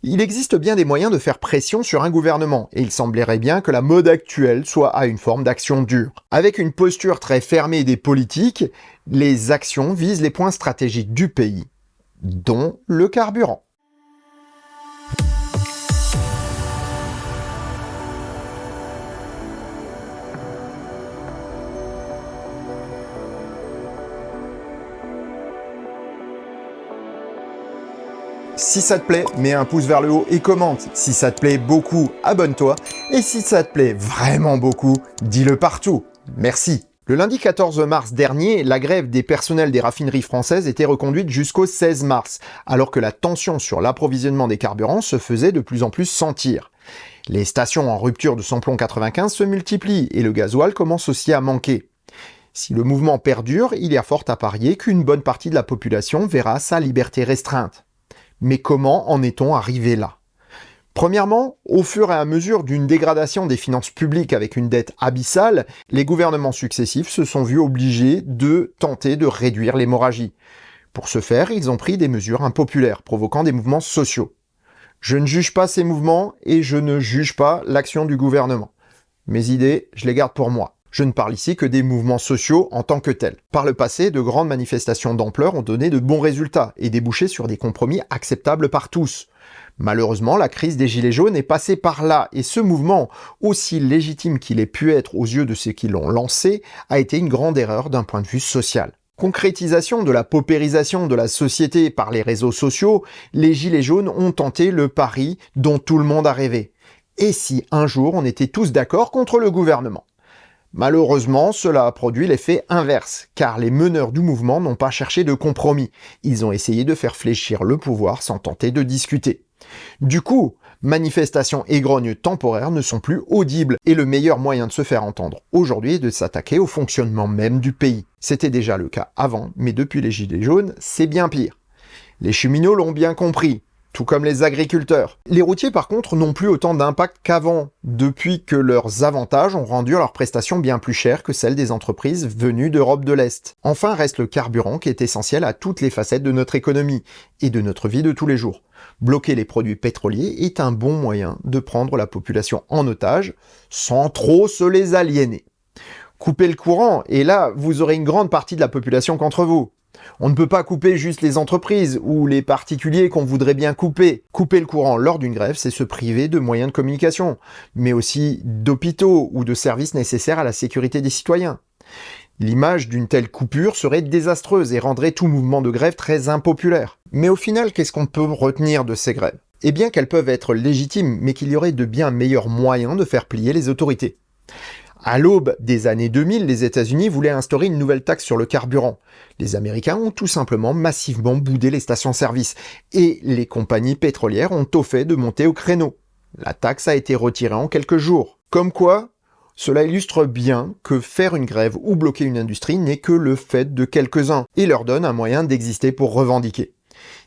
Il existe bien des moyens de faire pression sur un gouvernement, et il semblerait bien que la mode actuelle soit à une forme d'action dure. Avec une posture très fermée des politiques, les actions visent les points stratégiques du pays, dont le carburant. Si ça te plaît, mets un pouce vers le haut et commente. Si ça te plaît beaucoup, abonne-toi. Et si ça te plaît vraiment beaucoup, dis-le partout. Merci. Le lundi 14 mars dernier, la grève des personnels des raffineries françaises était reconduite jusqu'au 16 mars, alors que la tension sur l'approvisionnement des carburants se faisait de plus en plus sentir. Les stations en rupture de samplon 95 se multiplient et le gasoil commence aussi à manquer. Si le mouvement perdure, il y a fort à parier qu'une bonne partie de la population verra sa liberté restreinte. Mais comment en est-on arrivé là? Premièrement, au fur et à mesure d'une dégradation des finances publiques avec une dette abyssale, les gouvernements successifs se sont vus obligés de tenter de réduire l'hémorragie. Pour ce faire, ils ont pris des mesures impopulaires, provoquant des mouvements sociaux. Je ne juge pas ces mouvements et je ne juge pas l'action du gouvernement. Mes idées, je les garde pour moi. Je ne parle ici que des mouvements sociaux en tant que tels. Par le passé, de grandes manifestations d'ampleur ont donné de bons résultats et débouché sur des compromis acceptables par tous. Malheureusement, la crise des Gilets jaunes est passée par là et ce mouvement, aussi légitime qu'il ait pu être aux yeux de ceux qui l'ont lancé, a été une grande erreur d'un point de vue social. Concrétisation de la paupérisation de la société par les réseaux sociaux, les Gilets jaunes ont tenté le pari dont tout le monde a rêvé. Et si un jour on était tous d'accord contre le gouvernement? Malheureusement, cela a produit l'effet inverse, car les meneurs du mouvement n'ont pas cherché de compromis. Ils ont essayé de faire fléchir le pouvoir sans tenter de discuter. Du coup, manifestations et grognes temporaires ne sont plus audibles, et le meilleur moyen de se faire entendre aujourd'hui est de s'attaquer au fonctionnement même du pays. C'était déjà le cas avant, mais depuis les Gilets jaunes, c'est bien pire. Les cheminots l'ont bien compris. Tout comme les agriculteurs. Les routiers par contre n'ont plus autant d'impact qu'avant, depuis que leurs avantages ont rendu leurs prestations bien plus chères que celles des entreprises venues d'Europe de l'Est. Enfin reste le carburant qui est essentiel à toutes les facettes de notre économie et de notre vie de tous les jours. Bloquer les produits pétroliers est un bon moyen de prendre la population en otage sans trop se les aliéner. Couper le courant, et là vous aurez une grande partie de la population contre vous. On ne peut pas couper juste les entreprises ou les particuliers qu'on voudrait bien couper. Couper le courant lors d'une grève, c'est se priver de moyens de communication, mais aussi d'hôpitaux ou de services nécessaires à la sécurité des citoyens. L'image d'une telle coupure serait désastreuse et rendrait tout mouvement de grève très impopulaire. Mais au final, qu'est-ce qu'on peut retenir de ces grèves? Eh bien qu'elles peuvent être légitimes, mais qu'il y aurait de bien meilleurs moyens de faire plier les autorités. À l'aube des années 2000, les États-Unis voulaient instaurer une nouvelle taxe sur le carburant. Les Américains ont tout simplement massivement boudé les stations-service et les compagnies pétrolières ont tôt fait de monter au créneau. La taxe a été retirée en quelques jours. Comme quoi, cela illustre bien que faire une grève ou bloquer une industrie n'est que le fait de quelques-uns et leur donne un moyen d'exister pour revendiquer.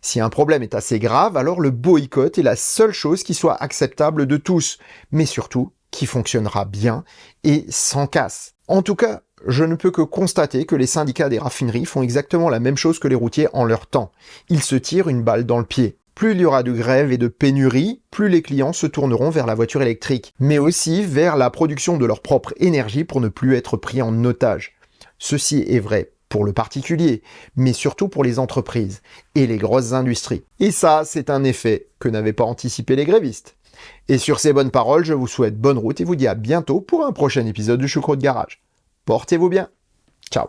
Si un problème est assez grave, alors le boycott est la seule chose qui soit acceptable de tous, mais surtout qui fonctionnera bien et sans casse. En tout cas, je ne peux que constater que les syndicats des raffineries font exactement la même chose que les routiers en leur temps. Ils se tirent une balle dans le pied. Plus il y aura de grèves et de pénuries, plus les clients se tourneront vers la voiture électrique, mais aussi vers la production de leur propre énergie pour ne plus être pris en otage. Ceci est vrai pour le particulier, mais surtout pour les entreprises et les grosses industries. Et ça, c'est un effet que n'avaient pas anticipé les grévistes. Et sur ces bonnes paroles, je vous souhaite bonne route et vous dis à bientôt pour un prochain épisode du Choucroute Garage. Portez-vous bien. Ciao.